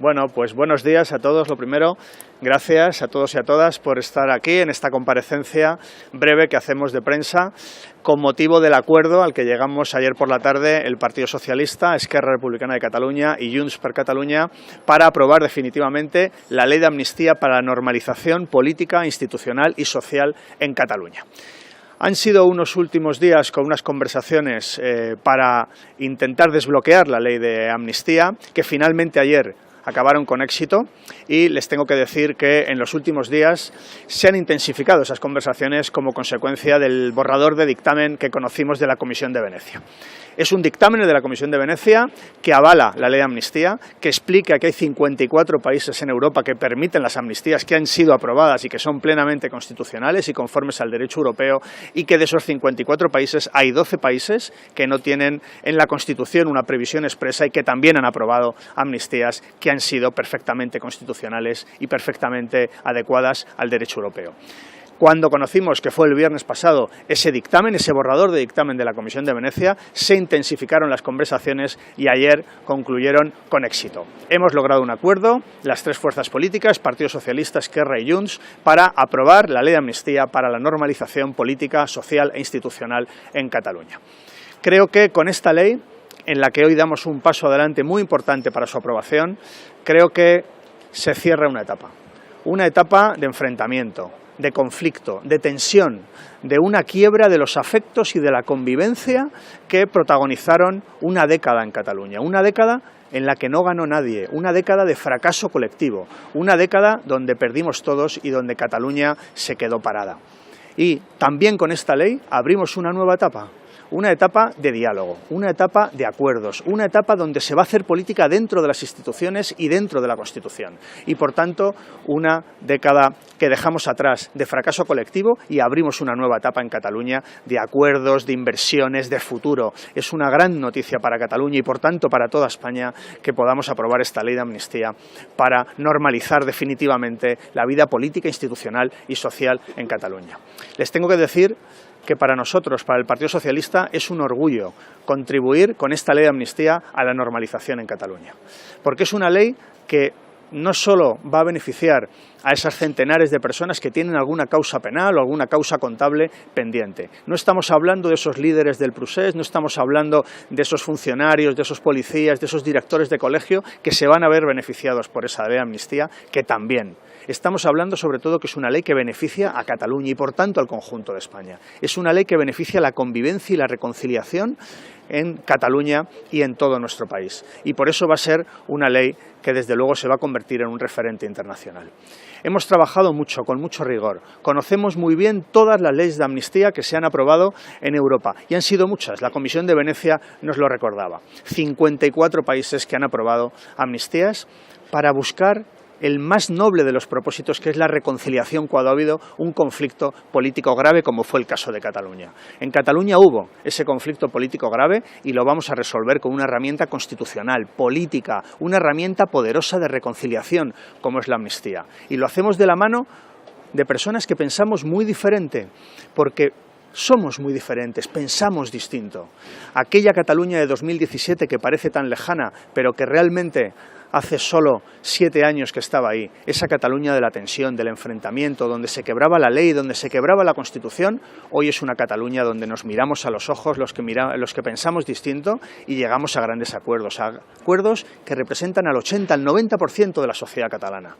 Bueno, pues buenos días a todos. Lo primero, gracias a todos y a todas por estar aquí en esta comparecencia breve que hacemos de prensa con motivo del acuerdo al que llegamos ayer por la tarde el Partido Socialista, Esquerra Republicana de Cataluña y Junts per Catalunya para aprobar definitivamente la ley de amnistía para la normalización política, institucional y social en Cataluña. Han sido unos últimos días con unas conversaciones para intentar desbloquear la ley de amnistía que finalmente ayer acabaron con éxito y les tengo que decir que en los últimos días se han intensificado esas conversaciones como consecuencia del borrador de dictamen que conocimos de la Comisión de Venecia. Es un dictamen de la Comisión de Venecia que avala la ley de amnistía, que explica que hay 54 países en Europa que permiten las amnistías que han sido aprobadas y que son plenamente constitucionales y conformes al derecho europeo, y que de esos 54 países hay 12 países que no tienen en la Constitución una previsión expresa y que también han aprobado amnistías que han sido perfectamente constitucionales y perfectamente adecuadas al derecho europeo. Cuando conocimos, que fue el viernes pasado, ese dictamen, ese borrador de dictamen de la Comisión de Venecia, se intensificaron las conversaciones y ayer concluyeron con éxito. Hemos logrado un acuerdo, las tres fuerzas políticas, Partido Socialista, Esquerra y Junts, para aprobar la ley de amnistía para la normalización política, social e institucional en Cataluña. Creo que con esta ley, en la que hoy damos un paso adelante muy importante para su aprobación, creo que se cierra una etapa de enfrentamiento, de conflicto, de tensión, de una quiebra de los afectos y de la convivencia que protagonizaron una década en Cataluña, una década en la que no ganó nadie, una década de fracaso colectivo, una década donde perdimos todos y donde Cataluña se quedó parada. Y también con esta ley abrimos una nueva etapa. Una etapa de diálogo, una etapa de acuerdos, una etapa donde se va a hacer política dentro de las instituciones y dentro de la Constitución. Y, por tanto, una década que dejamos atrás de fracaso colectivo y abrimos una nueva etapa en Cataluña de acuerdos, de inversiones, de futuro. Es una gran noticia para Cataluña y, por tanto, para toda España que podamos aprobar esta ley de amnistía para normalizar definitivamente la vida política, institucional y social en Cataluña. Les tengo que decir que para nosotros, para el Partido Socialista, es un orgullo contribuir con esta ley de amnistía a la normalización en Cataluña. Porque es una ley que no solo va a beneficiar a esas centenares de personas que tienen alguna causa penal o alguna causa contable pendiente. No estamos hablando de esos líderes del procés, no estamos hablando de esos funcionarios, de esos policías, de esos directores de colegio que se van a ver beneficiados por esa ley de amnistía, que también. Estamos hablando sobre todo que es una ley que beneficia a Cataluña y por tanto al conjunto de España. Es una ley que beneficia la convivencia y la reconciliación en Cataluña y en todo nuestro país. Y por eso va a ser una ley que desde luego se va a convertir en un referente internacional. Hemos trabajado mucho, con mucho rigor. Conocemos muy bien todas las leyes de amnistía que se han aprobado en Europa. Y han sido muchas. La Comisión de Venecia nos lo recordaba. 54 países que han aprobado amnistías para buscar el más noble de los propósitos, que es la reconciliación cuando ha habido un conflicto político grave, como fue el caso de Cataluña. En Cataluña hubo ese conflicto político grave y lo vamos a resolver con una herramienta constitucional, política, una herramienta poderosa de reconciliación, como es la amnistía. Y lo hacemos de la mano de personas que pensamos muy diferente, porque somos muy diferentes, pensamos distinto. Aquella Cataluña de 2017 que parece tan lejana, pero que realmente hace solo 7 años que estaba ahí, esa Cataluña de la tensión, del enfrentamiento, donde se quebraba la ley, donde se quebraba la Constitución, hoy es una Cataluña donde nos miramos a los ojos los que pensamos distinto y llegamos a grandes acuerdos que representan al 80, al 90% de la sociedad catalana.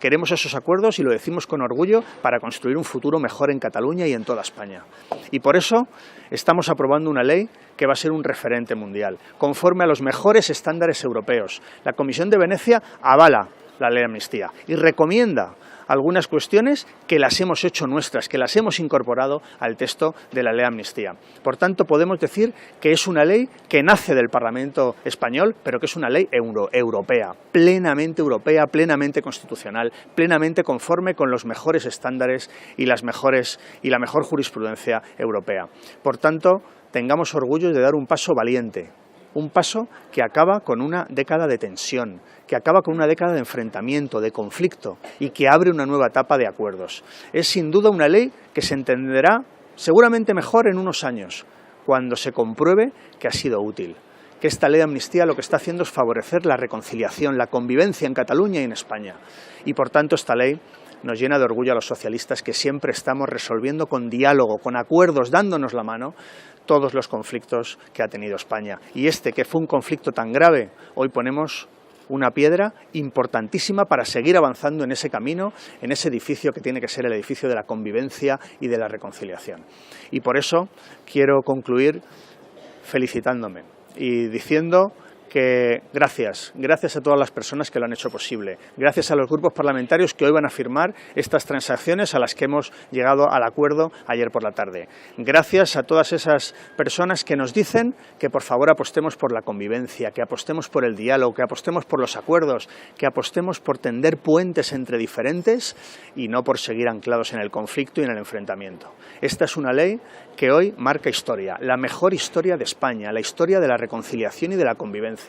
Queremos esos acuerdos y lo decimos con orgullo para construir un futuro mejor en Cataluña y en toda España. Y por eso estamos aprobando una ley que va a ser un referente mundial, conforme a los mejores estándares europeos. La Comisión de Venecia avala la ley de amnistía y recomienda algunas cuestiones que las hemos hecho nuestras, que las hemos incorporado al texto de la ley de amnistía. Por tanto, podemos decir que es una ley que nace del Parlamento español, pero que es una ley europea, plenamente constitucional, plenamente conforme con los mejores estándares y la mejor jurisprudencia europea. Por tanto, tengamos orgullo de dar un paso valiente, un paso que acaba con una década de tensión, que acaba con una década de enfrentamiento, de conflicto y que abre una nueva etapa de acuerdos. Es sin duda una ley que se entenderá seguramente mejor en unos años, cuando se compruebe que ha sido útil, que esta ley de amnistía lo que está haciendo es favorecer la reconciliación, la convivencia en Cataluña y en España. Y por tanto esta ley nos llena de orgullo a los socialistas, que siempre estamos resolviendo con diálogo, con acuerdos, dándonos la mano, todos los conflictos que ha tenido España. Y este, que fue un conflicto tan grave, hoy ponemos una piedra importantísima para seguir avanzando en ese camino, en ese edificio que tiene que ser el edificio de la convivencia y de la reconciliación. Y por eso quiero concluir felicitándome y diciendo que gracias a todas las personas que lo han hecho posible, gracias a los grupos parlamentarios que hoy van a firmar estas transacciones a las que hemos llegado al acuerdo ayer por la tarde. Gracias a todas esas personas que nos dicen que por favor apostemos por la convivencia, que apostemos por el diálogo, que apostemos por los acuerdos, que apostemos por tender puentes entre diferentes y no por seguir anclados en el conflicto y en el enfrentamiento. Esta es una ley que hoy marca historia, la mejor historia de España, la historia de la reconciliación y de la convivencia,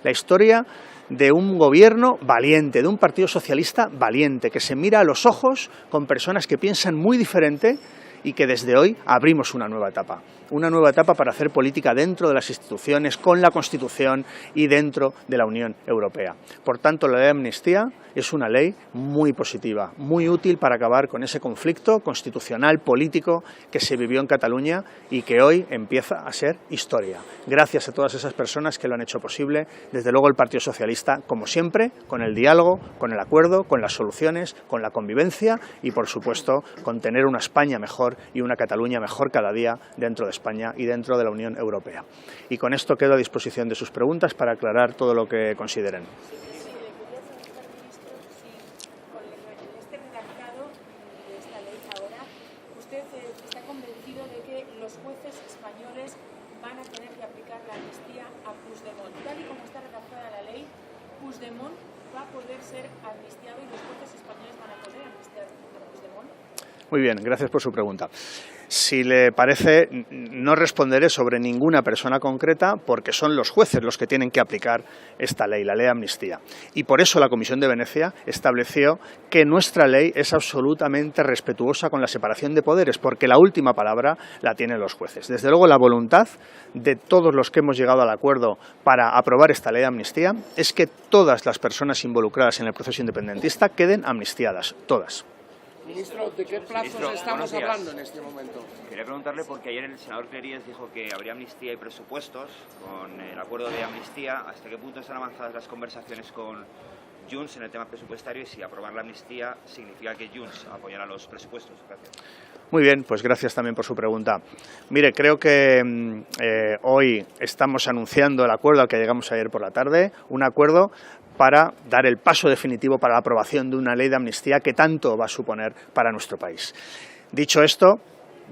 la historia de un gobierno valiente, de un partido socialista valiente, que se mira a los ojos con personas que piensan muy diferente y que desde hoy abrimos una nueva etapa para hacer política dentro de las instituciones, con la Constitución y dentro de la Unión Europea. Por tanto, la ley de amnistía es una ley muy positiva, muy útil para acabar con ese conflicto constitucional, político que se vivió en Cataluña y que hoy empieza a ser historia. Gracias a todas esas personas que lo han hecho posible. Desde luego el Partido Socialista, como siempre, con el diálogo, con el acuerdo, con las soluciones, con la convivencia y, por supuesto, con tener una España mejor y una Cataluña mejor cada día dentro de España y dentro de la Unión Europea. Y con esto quedo a disposición de sus preguntas para aclarar todo lo que consideren. ¿Está convencido de que los jueces españoles van a tener que aplicar la amnistía a Puigdemont? Tal y como está redactada la ley, Puigdemont va a poder ser amnistiado y los jueces españoles van a poder amnistiar a Puigdemont. Muy bien, gracias por su pregunta. Si le parece, no responderé sobre ninguna persona concreta porque son los jueces los que tienen que aplicar esta ley, la ley de amnistía. Y por eso la Comisión de Venecia estableció que nuestra ley es absolutamente respetuosa con la separación de poderes, porque la última palabra la tienen los jueces. Desde luego, la voluntad de todos los que hemos llegado al acuerdo para aprobar esta ley de amnistía es que todas las personas involucradas en el proceso independentista queden amnistiadas, todas. Ministro, ¿de qué plazos estamos hablando en este momento? Quería preguntarle porque ayer el senador Cleries dijo que habría amnistía y presupuestos con el acuerdo de amnistía. ¿Hasta qué punto están avanzadas las conversaciones con Junts en el tema presupuestario y si aprobar la amnistía significa que Junts apoyará los presupuestos? Gracias. Muy bien, pues gracias también por su pregunta. Mire, creo que hoy estamos anunciando el acuerdo al que llegamos ayer por la tarde, un acuerdo para dar el paso definitivo para la aprobación de una ley de amnistía que tanto va a suponer para nuestro país. Dicho esto,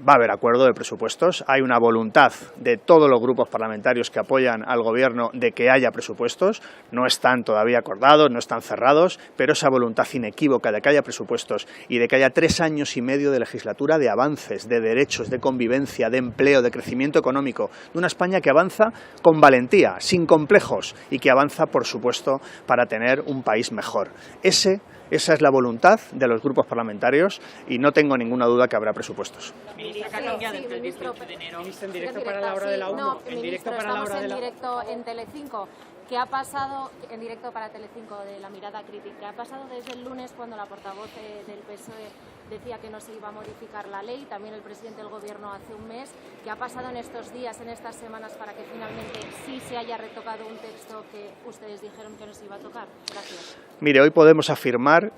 va a haber acuerdo de presupuestos, hay una voluntad de todos los grupos parlamentarios que apoyan al Gobierno de que haya presupuestos, no están todavía acordados, no están cerrados, pero esa voluntad inequívoca de que haya presupuestos y de que haya 3 años y medio de legislatura de avances, de derechos, de convivencia, de empleo, de crecimiento económico, de una España que avanza con valentía, sin complejos y que avanza, por supuesto, para tener un país mejor. Esa es la voluntad de los grupos parlamentarios y no tengo ninguna duda que habrá presupuestos. Ministra, ¿qué ha cambiado desde el 18 de enero? Ministro, en directo para la hora de la 1. No, en directo ministro, para la hora de la... en directo en Telecinco. ¿Qué ha pasado en directo para Telecinco de la mirada crítica? ¿Qué ha pasado desde el lunes cuando la portavoz del PSOE decía que no se iba a modificar la ley? También el presidente del Gobierno hace un mes. ¿Qué ha pasado en estos días, en estas semanas, para que finalmente sí se haya retocado un texto que ustedes dijeron que no se iba a tocar? Gracias. Mire, hoy podemos afirmar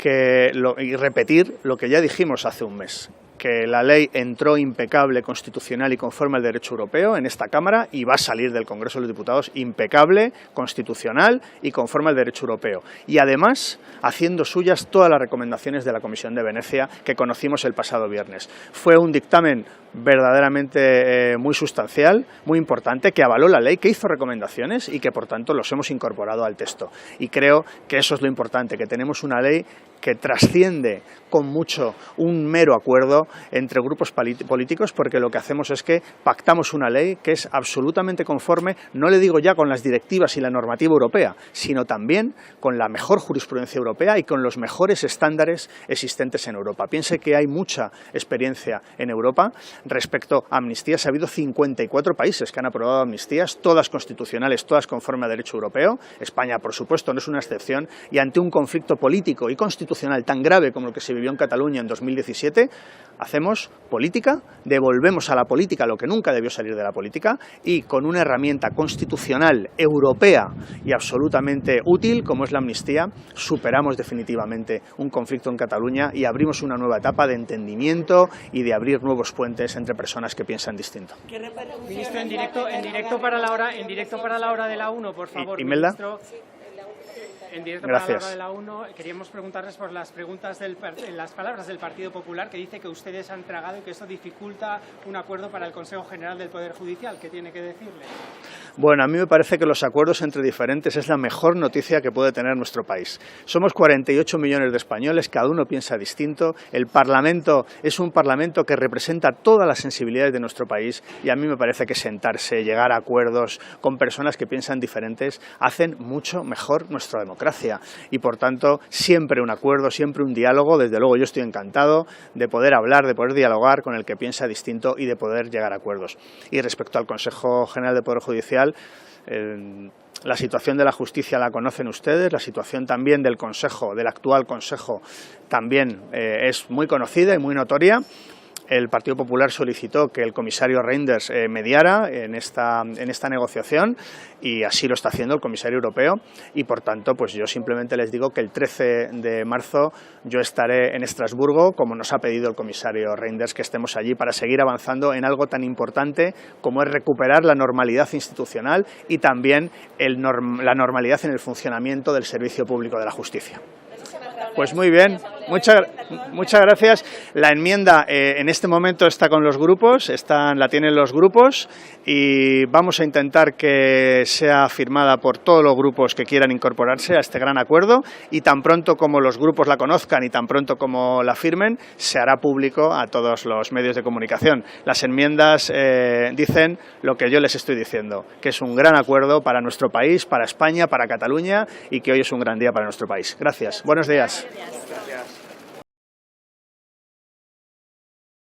y repetir lo que ya dijimos hace un mes, que la ley entró impecable, constitucional y conforme al derecho europeo en esta Cámara y va a salir del Congreso de los Diputados impecable, constitucional y conforme al derecho europeo. Y además, haciendo suyas todas las recomendaciones de la Comisión de Venecia que conocimos el pasado viernes. Fue un dictamen verdaderamente muy sustancial, muy importante, que avaló la ley, que hizo recomendaciones y que por tanto los hemos incorporado al texto. Y creo que eso es lo importante, que tenemos una ley que trasciende con mucho un mero acuerdo entre grupos políticos, porque lo que hacemos es que pactamos una ley que es absolutamente conforme, no le digo ya con las directivas y la normativa europea, sino también con la mejor jurisprudencia europea y con los mejores estándares existentes en Europa. Piense que hay mucha experiencia en Europa respecto a amnistías. Ha habido 54 países que han aprobado amnistías, todas constitucionales, todas conforme a derecho europeo. España, por supuesto, no es una excepción, y ante un conflicto político y constitucional tan grave como el que se vivió en Cataluña en 2017, hacemos política, devolvemos a la política lo que nunca debió salir de la política, y con una herramienta constitucional europea y absolutamente útil como es la amnistía, superamos definitivamente un conflicto en Cataluña y abrimos una nueva etapa de entendimiento y de abrir nuevos puentes entre personas que piensan distinto. Ministro, en directo para la hora de la 1, por favor. Imelda. Ministro. En directo Gracias. para la hora de la 1, queríamos preguntarles por las las palabras del Partido Popular, que dice que ustedes han tragado y que eso dificulta un acuerdo para el Consejo General del Poder Judicial. ¿Qué tiene que decirle? Bueno, a mí me parece que los acuerdos entre diferentes es la mejor noticia que puede tener nuestro país. Somos 48 millones de españoles, cada uno piensa distinto. El Parlamento es un Parlamento que representa todas las sensibilidades de nuestro país, y a mí me parece que sentarse, llegar a acuerdos con personas que piensan diferentes, hacen mucho mejor nuestra democracia. Y por tanto, siempre un acuerdo, siempre un diálogo. Desde luego yo estoy encantado de poder hablar, de poder dialogar con el que piensa distinto y de poder llegar a acuerdos. Y respecto al Consejo General del Poder Judicial, la situación de la justicia la conocen ustedes, la situación también del Consejo, del actual Consejo, también es muy conocida y muy notoria. El Partido Popular solicitó que el comisario Reynders mediara en esta negociación, y así lo está haciendo el comisario europeo, y por tanto pues yo simplemente les digo que el 13 de marzo yo estaré en Estrasburgo, como nos ha pedido el comisario Reynders que estemos allí, para seguir avanzando en algo tan importante como es recuperar la normalidad institucional y también la normalidad en el funcionamiento del servicio público de la justicia. Pues muy bien, muchas gracias. La enmienda en este momento está con los grupos, la tienen los grupos, y vamos a intentar que sea firmada por todos los grupos que quieran incorporarse a este gran acuerdo, y tan pronto como los grupos la conozcan y tan pronto como la firmen, se hará público a todos los medios de comunicación. Las enmiendas dicen lo que yo les estoy diciendo, que es un gran acuerdo para nuestro país, para España, para Cataluña, y que hoy es un gran día para nuestro país. Gracias. Buenos días. Gracias.